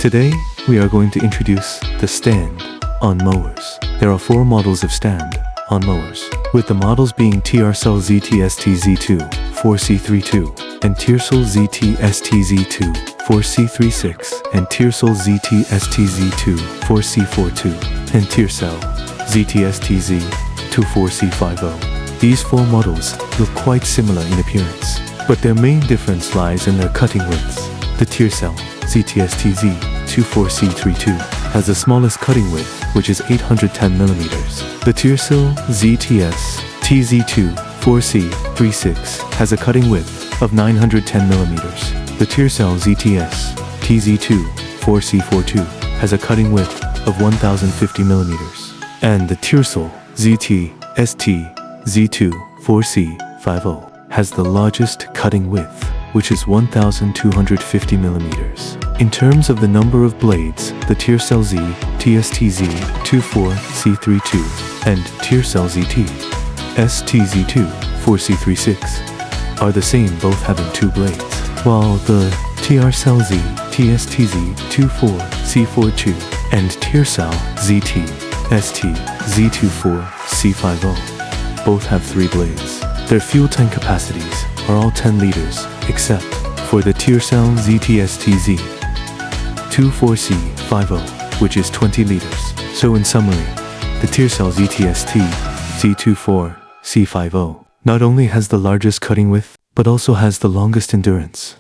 Today, we are going to introduce the stand on mowers. There are 4 models of stand on mowers, with the models being TRCell ZT-ST-Z2 4C32 and TRCell ZT-ST-Z2 4C36 and TRCell ZT-ST-Z2 4C42 and TRCell ZT-ST-Z 24C50. These 4 models look quite similar in appearance, but their main difference lies in their cutting widths. The TRCell ZT-ST-Z 24C32 has the smallest cutting width, which is 810mm. The TRCell ZT-ST-Z2 4C36 has a cutting width of 910mm. The TRCell ZT-ST-Z2 4C42 has a cutting width of 1050mm. And the TRCell ZT-ST-Z2 4C50 has the largest cutting width, which is 1250mm. In terms of the number of blades, the TRCell ZT-ST-Z 24C32 and TRCell ZT-ST-Z2 4C36 are the same, both having 2 blades, while the TRCell ZT-ST-Z 24C42 and TRCell ZT-ST-Z 24C50 both have 3 blades. Their fuel tank capacities are all 10 liters, except for the TRCell ZT-ST-Z 24C50, which is 20 liters. So in summary, the TRCell ZT-ST-Z 24C50 not only has the largest cutting width, but also has the longest endurance.